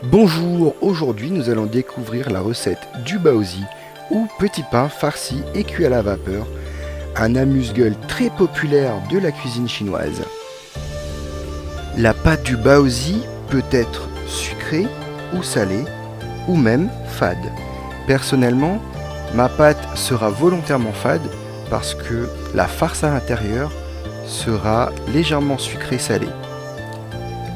Bonjour, aujourd'hui nous allons découvrir la recette du baozi ou petit pain farci et cuit à la vapeur, un amuse-gueule très populaire de la cuisine chinoise. La pâte du baozi peut être sucrée ou salée ou même fade. Personnellement, ma pâte sera volontairement fade parce que la farce à l'intérieur sera légèrement sucrée salée.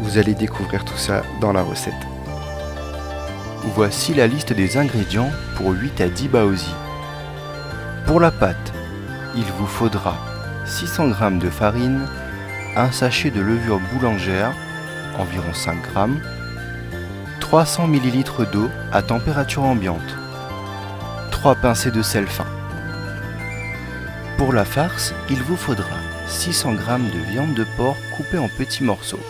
Vous allez découvrir tout ça dans la recette. Voici la liste des ingrédients pour 8 à 10 baozi. Pour la pâte, il vous faudra 600 g de farine, un sachet de levure boulangère, environ 5 g, 300 ml d'eau à température ambiante, 3 pincées de sel fin. Pour la farce, il vous faudra 600 g de viande de porc coupée en petits morceaux,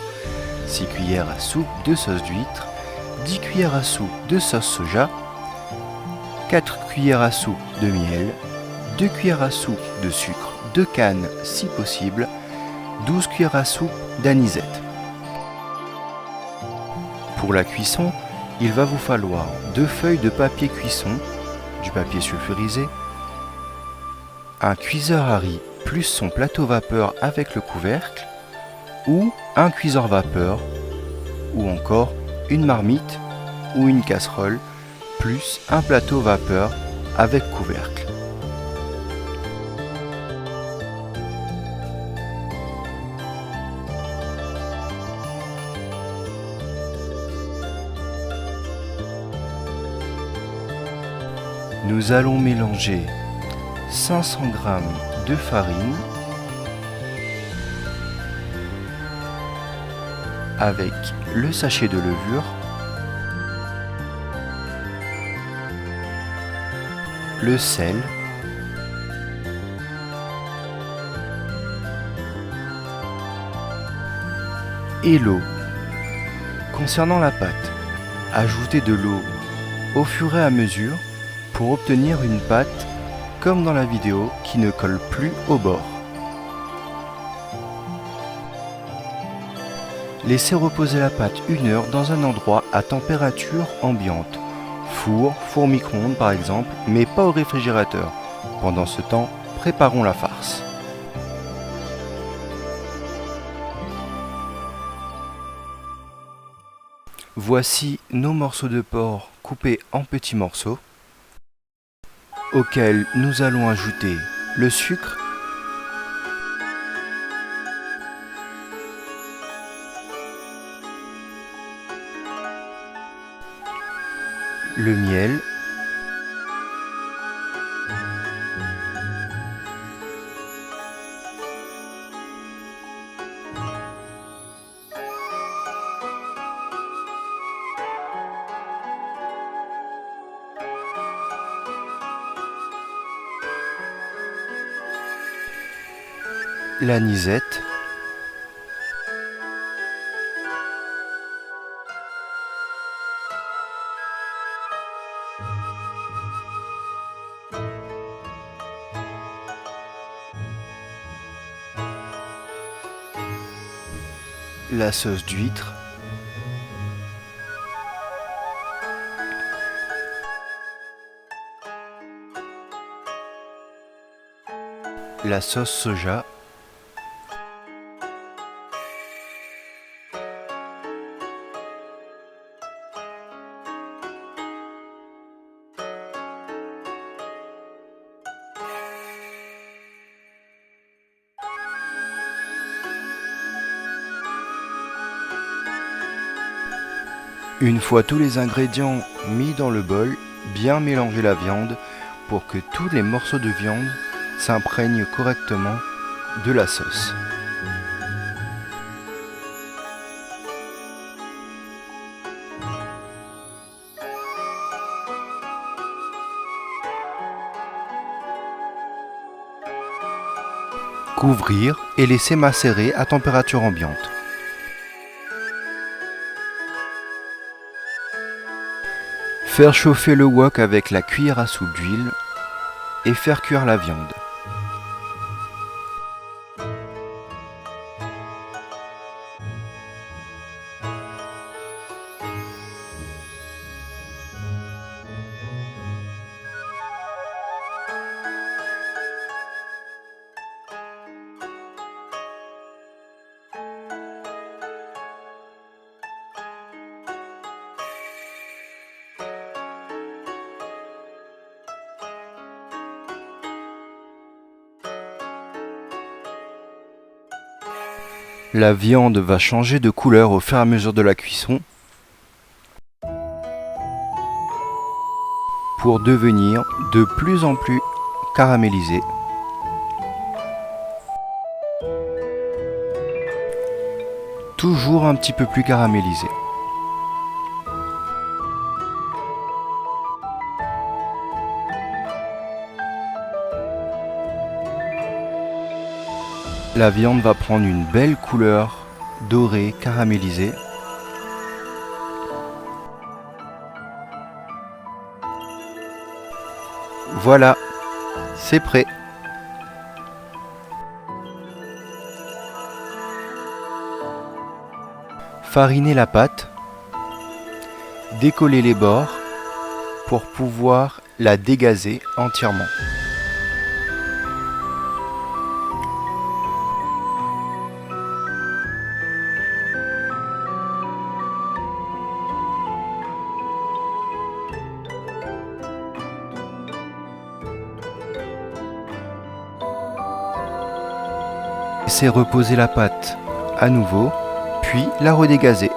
6 cuillères à soupe de sauce d'huître, 10 cuillères à soupe de sauce soja, 4 cuillères à soupe de miel, 2 cuillères à soupe de sucre de canne si possible, 12 cuillères à soupe d'anisette. Pour la cuisson, il va vous falloir 2 feuilles de papier cuisson, du papier sulfurisé, un cuiseur à riz plus son plateau vapeur avec le couvercle, ou un cuiseur vapeur, ou encore une marmite ou une casserole, plus un plateau vapeur avec couvercle. Nous allons mélanger 500 g de farine avec le sachet de levure, le sel, et l'eau. Concernant la pâte, ajoutez de l'eau au fur et à mesure pour obtenir une pâte comme dans la vidéo qui ne colle plus au bord. Laissez reposer la pâte 1 heure dans un endroit à température ambiante. Four micro-ondes par exemple, mais pas au réfrigérateur. Pendant ce temps, préparons la farce. Voici nos morceaux de porc coupés en petits morceaux, auxquels nous allons ajouter le sucre, le miel, l'anisette, la sauce d'huître, la sauce soja, Une fois tous les ingrédients mis dans le bol, bien mélanger la viande pour que tous les morceaux de viande s'imprègnent correctement de la sauce. Couvrir et laisser macérer à température ambiante. Faire chauffer le wok avec la cuillère à soupe d'huile et faire cuire la viande. La viande va changer de couleur au fur et à mesure de la cuisson pour devenir de plus en plus caramélisée. Toujours un petit peu plus caramélisée. La viande va prendre une belle couleur dorée, caramélisée. Voilà, c'est prêt. Farinez la pâte, décollez les bords pour pouvoir la dégazer entièrement. Laissez reposer la pâte à nouveau, puis la redégazer.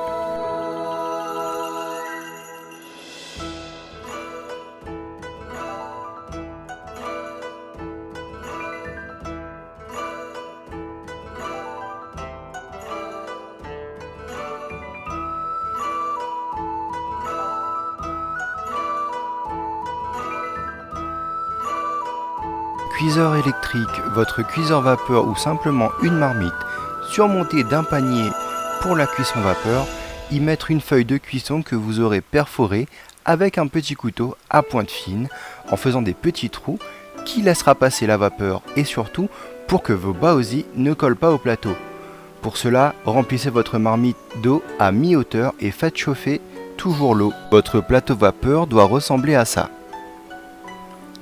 Cuiseur électrique, votre cuiseur vapeur ou simplement une marmite surmontée d'un panier pour la cuisson vapeur, y mettre une feuille de cuisson que vous aurez perforée avec un petit couteau à pointe fine en faisant des petits trous qui laissera passer la vapeur et surtout pour que vos baozi ne collent pas au plateau. Pour cela, remplissez votre marmite d'eau à mi-hauteur et faites chauffer toujours l'eau. Votre plateau vapeur doit ressembler à ça.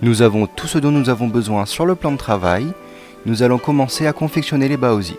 Nous avons tout ce dont nous avons besoin sur le plan de travail. Nous allons commencer à confectionner les baozi.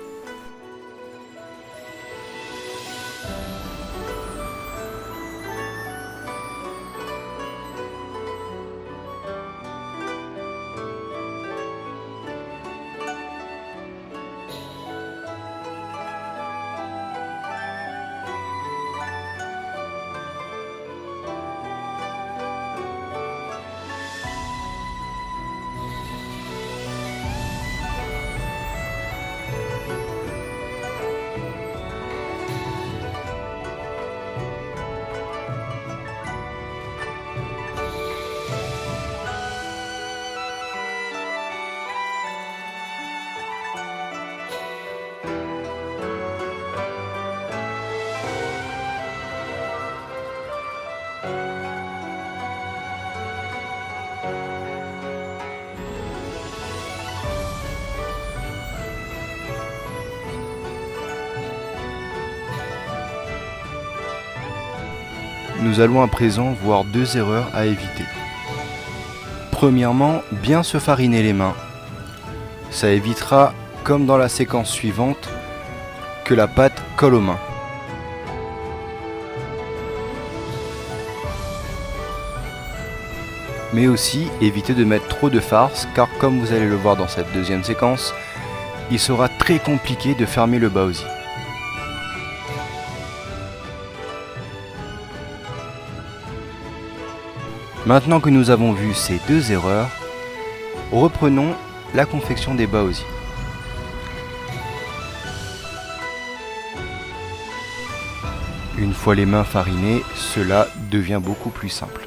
Nous allons à présent voir deux erreurs à éviter. Premièrement, bien se fariner les mains. Ça évitera, comme dans la séquence suivante, que la pâte colle aux mains. Mais aussi, évitez de mettre trop de farce, car comme vous allez le voir dans cette deuxième séquence, il sera très compliqué de fermer le baozi. Maintenant que nous avons vu ces deux erreurs, reprenons la confection des baozi. Une fois les mains farinées, cela devient beaucoup plus simple.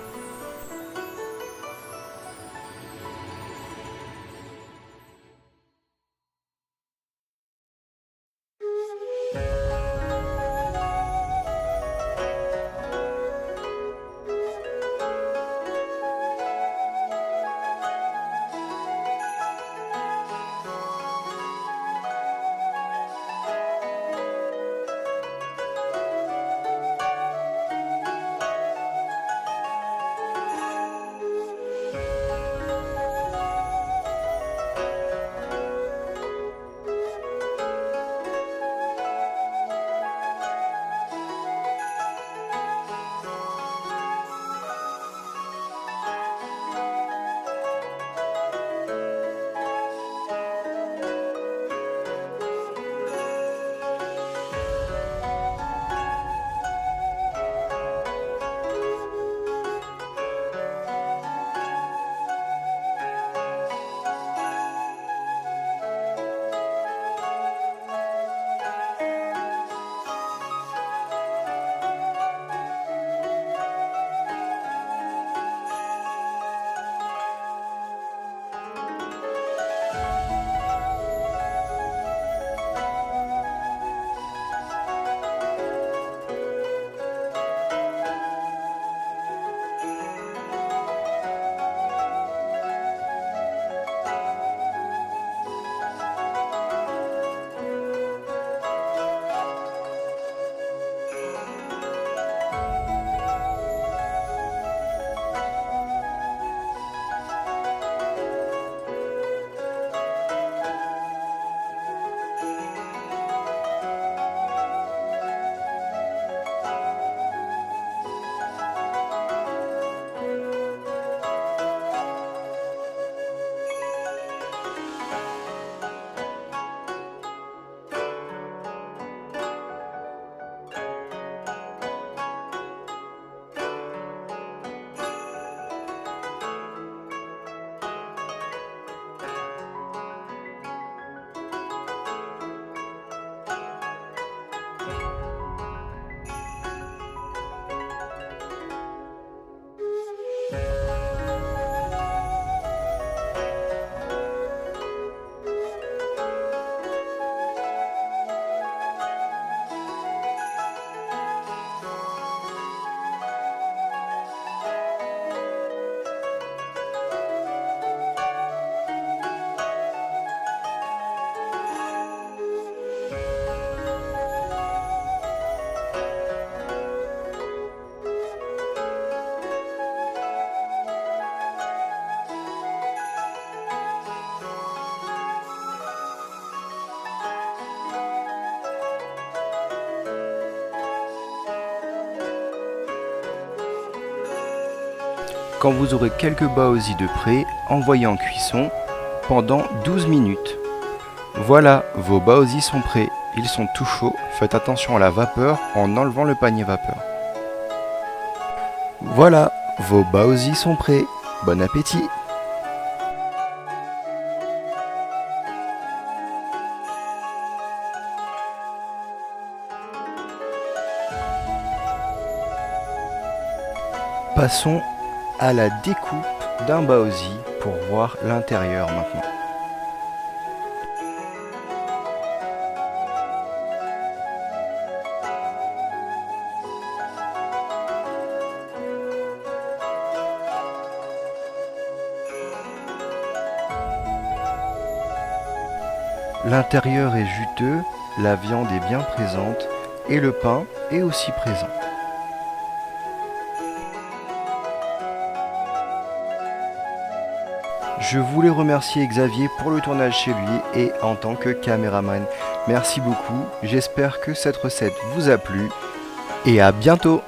Quand vous aurez quelques baozi de près, envoyez en cuisson pendant 12 minutes. Voilà, vos baozi sont prêts. Ils sont tout chauds. Faites attention à la vapeur en enlevant le panier vapeur. Voilà, vos baozi sont prêts. Bon appétit! Passons à la découpe d'un baozi pour voir l'intérieur maintenant. L'intérieur est juteux, la viande est bien présente et le pain est aussi présent. Je voulais remercier Xavier pour le tournage chez lui et en tant que caméraman. Merci beaucoup, j'espère que cette recette vous a plu et à bientôt!